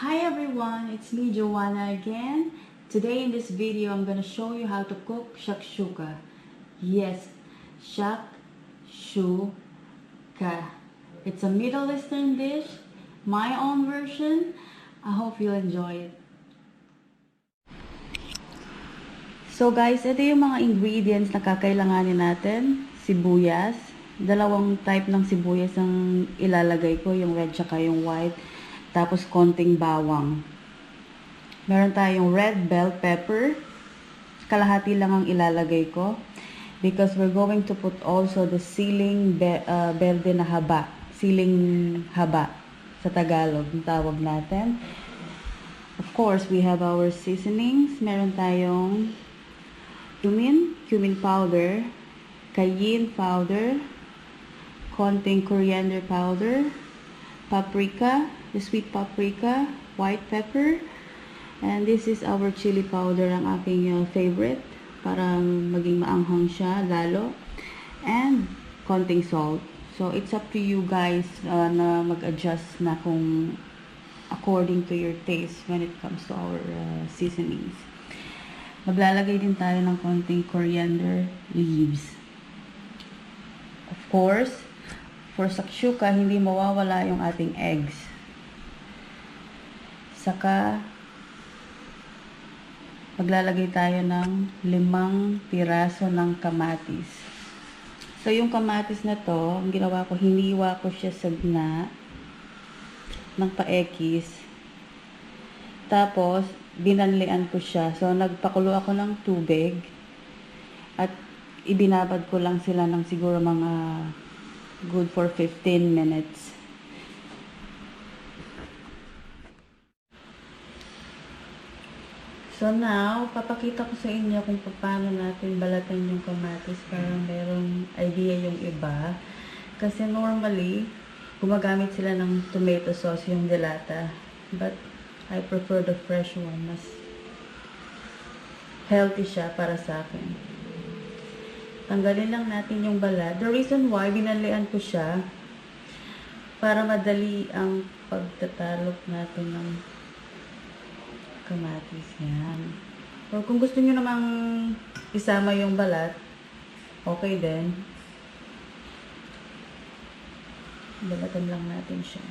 Hi everyone, it's me Joanna again. Today in this video, I'm gonna show you how to cook shakshuka. Yes, shakshuka. It's a Middle Eastern dish, my own version. I hope you'll enjoy it. So guys, ito yung mga ingredients na kakailanganin natin. Sibuyas. Dalawang type ng sibuyas ang ilalagay ko, yung red tsaka yung white. Tapos konting bawang. Meron tayong red bell pepper. Kalahati lang ang ilalagay ko. Because we're going to put also the siling berde na haba. Siling haba sa Tagalog, ang tawag natin. Of course, we have our seasonings. Meron tayong cumin powder, cayenne powder, konting coriander powder, paprika, the sweet paprika, white pepper, and this is our chili powder, ang aking favorite, para maging maanghang siya lalo, and konting salt. So, it's up to you guys na mag-adjust na kung according to your taste when it comes to our seasonings. Maglalagay din tayo ng konting coriander leaves. Of course, for shakshuka, hindi mawawala yung ating eggs. Saka, maglalagay tayo ng 5 piraso ng kamatis. So, yung kamatis na to, ang ginawa ko, hiniwa ko siya sa gitna ng paekis. Tapos, binanlian ko siya. So, nagpakulo ako ng tubig at ibinabad ko lang sila ng siguro mga good for 15 minutes. So now, papakita ko sa inyo kung paano natin balatan yung kamatis para merong idea yung iba. Kasi normally, gumagamit sila ng tomato sauce yung delata. But I prefer the fresh one. Mas healthy siya para sa akin. Tanggalin lang natin yung balat. The reason why binanlian ko siya, para madali ang pagtatalok natin ng kamatis yan. Or kung gusto nyo namang isama yung balat, okay din. Balatan lang natin siya.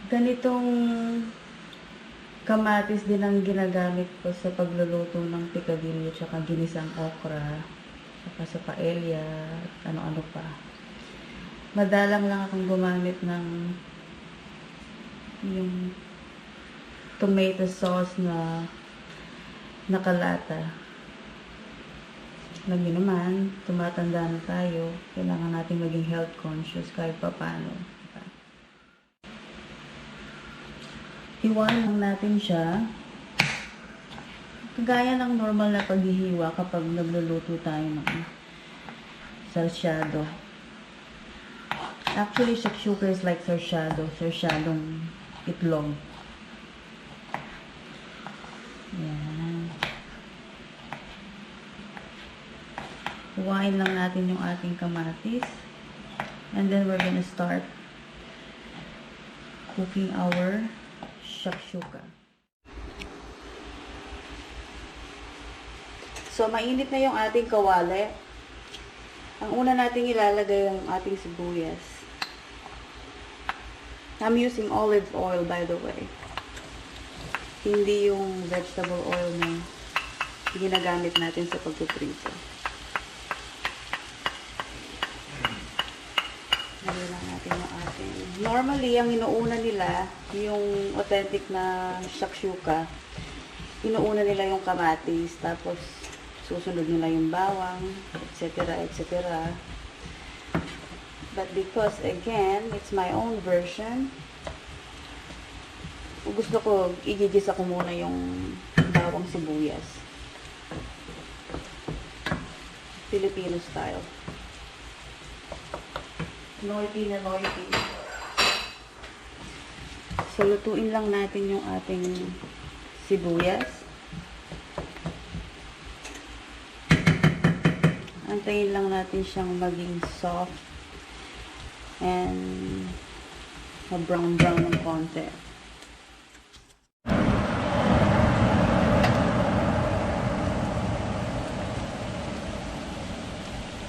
Ganitong kamatis din ang ginagamit ko sa pagluluto ng picadillo tsaka ginisang okra. Saka sa paella, ano-ano pa. Madalang lang akong gumamit ng yung tomato sauce na nakalata. Alam niyo naman, tumatanda na tayo. Kailangan natin maging health conscious kahit pa paano. Hiwain lang natin siya. Kagaya ng normal na paghihiwa kapag nagluluto tayo ng sarsyado. Actually, shakshuka is like sarsyadong itlog. Yan. Hiwain lang natin yung ating kamatis. And then we're gonna start cooking our shakshuka. So, mainit na yung ating kawali. Ang una nating ilalagay yung ating sibuyas. I'm using olive oil, by the way. Hindi yung vegetable oil na ginagamit natin sa pagpiprito. Lagyan lang natin yung ating. Normally, ang inuuna nila, yung authentic na shakshuka, inuuna nila yung kamatis, tapos susunod nila yung bawang, etc. etc. But because, again, it's my own version, gusto ko, igigisa ko muna yung bawang sibuyas. Filipino style. Noy-pin na noy-pin. So, lutuin lang natin yung ating sibuyas. Antayin lang natin siyang maging soft and ma-brown-brown ng konti.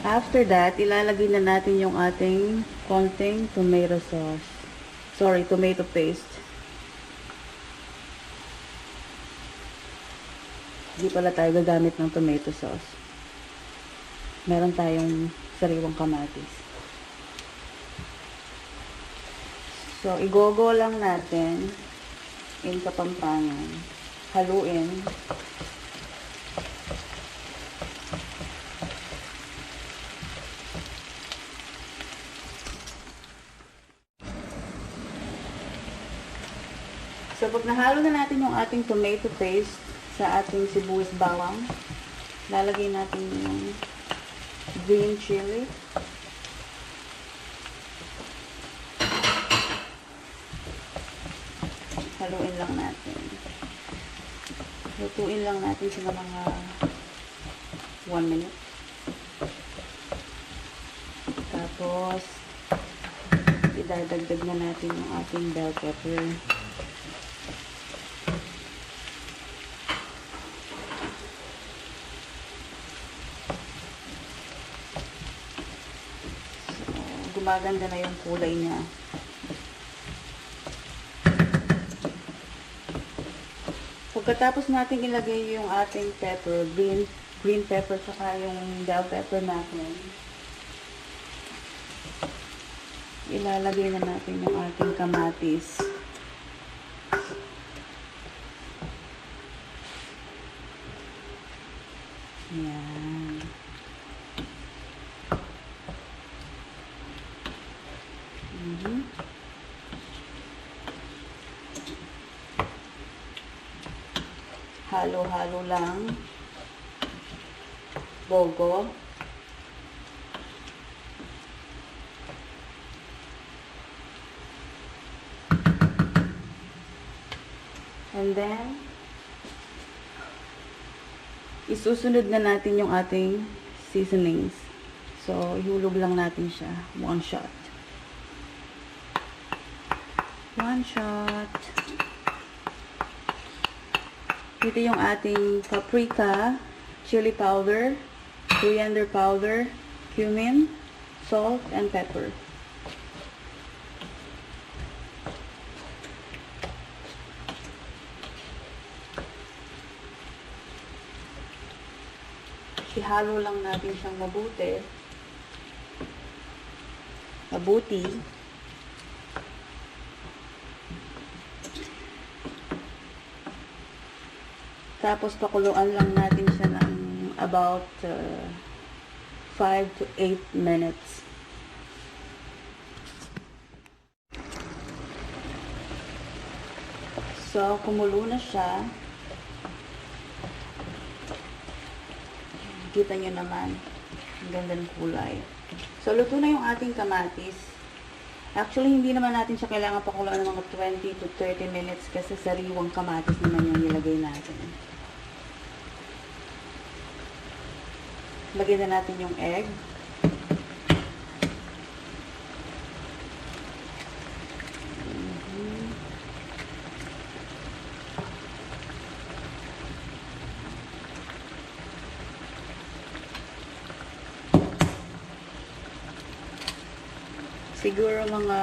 After that, ilalagay na natin yung ating konting tomato sauce. Sorry, tomato paste. Hindi pala tayo gagamit ng tomato sauce. Meron tayong sariwang kamatis. So, igogo lang natin in Kapampangan. Haluin. So, pag nahalo na natin yung ating tomato paste sa ating sibuyas bawang, lalagay natin yung green chili. Haluin lang natin. Lutuin lang natin sa mga 1 minute. Tapos, idadagdag na natin yung ating bell pepper. Gumaganda na yung kulay niya. Pagkatapos natin ilagay yung ating pepper, green pepper, saka yung bell pepper natin, ilalagay na natin yung ating kamatis. Yan. Halo-halo lang. Bogo. And then, isusunod na natin yung ating seasonings. So, ihulog lang natin siya. 1 shot. 1 shot. Ito yung ating paprika, chili powder, coriander powder, cumin, salt, and pepper. Ihalo lang natin siyang mabuti. Tapos pakuluan lang natin siya ng about 5 to 8 minutes. So, kumulo na siya. Kita nyo naman. Ang ganda ng kulay. So, luto na yung ating kamatis. Actually, hindi naman natin siya kailangan pakuluan ng mga 20 to 30 minutes kasi sariwang kamatis naman yung nilagay natin. Lagyan na natin yung egg. Siguro mga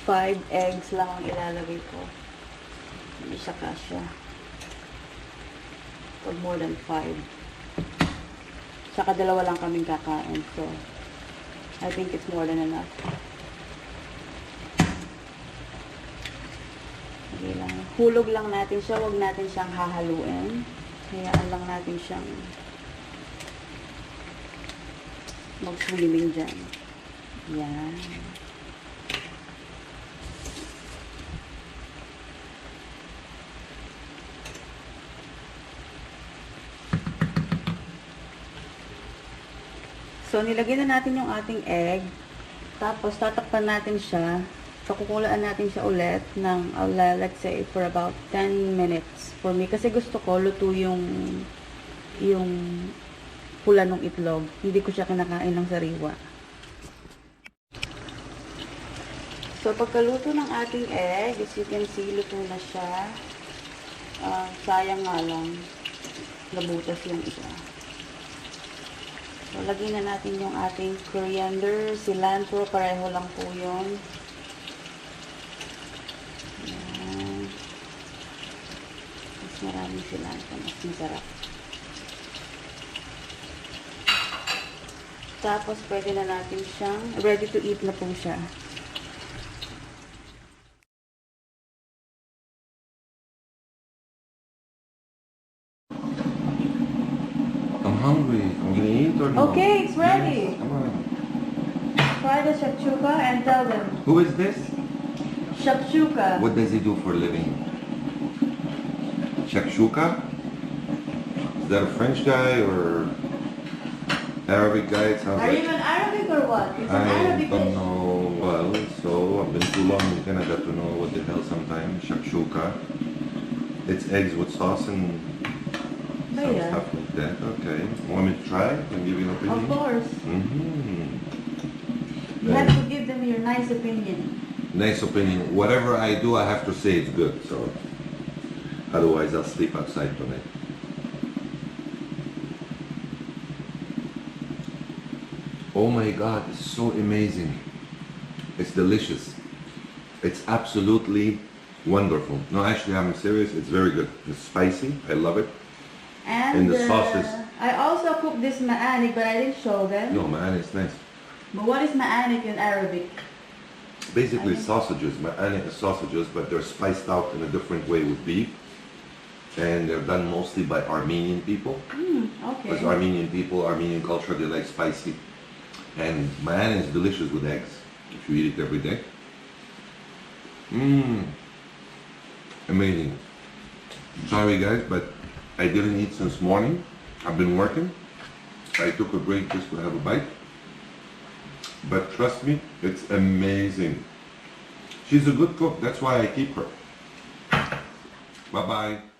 5 eggs lang ang ilalagay ko. Hindi siya kasya. Pag more than 5. Saka 2 lang kaming kakain. So, I think it's more than enough. Okay lang. Hulog lang natin siya. Huwag natin siyang hahaluin. Hayaan lang natin siyang mag-swimming dyan. Yan. So, nilagay na natin yung ating egg. Tapos, tatakpan natin siya. Pakukulaan natin siya ulit ng, let's say, for about 10 minutes. For me, kasi gusto ko luto yung pula ng itlog. Hindi ko siya kinakain ng sariwa. So, pagkaluto ng ating egg, as you can see, luto na siya. Sayang nga lang, nabutas yung isa. So, lagyan na natin yung ating coriander, cilantro, pareho lang po yun. Ayan. Mas maraming cilantro, mas masarap. Tapos, pwede na natin siyang, ready to eat na po siya. I'm hungry. I'm gonna eat or no? Okay, it's ready. Yes, come on. Try the shakshuka and tell them. Who is this? Shakshuka. What does he do for a living? Shakshuka? Is that a French guy or Arabic guy? It sounds Are you like. an Arabic or what? It's an I Arabic don't dish. know well, so I've been too long in Canada to know what the hell sometimes. Shakshuka. It's eggs with sauce and some Yeah. stuff like that. Okay. Want me to try and give you an opinion? Of course. You have to give them your nice opinion. Nice opinion. Whatever I do, I have to say it's good. So otherwise, I'll sleep outside tonight. Oh my God, it's so amazing. It's delicious. It's absolutely wonderful. No, actually, I'm serious. It's very good. It's spicy. I love it. And the sauces. I also cooked this ma'anik, but I didn't show them. No, man, it's nice. But what is ma'anik in Arabic? Basically, sausages. Ma'anik is sausages, but they're spiced out in a different way with beef. And they're done mostly by Armenian people. Okay. Because Armenian people, Armenian culture, they like spicy. And ma'an is delicious with eggs, if you eat it every day. Amazing. Sorry guys, but I didn't eat since morning. I've been working. I took a break just to have a bite. But trust me, it's amazing. She's a good cook, that's why I keep her. Bye-bye.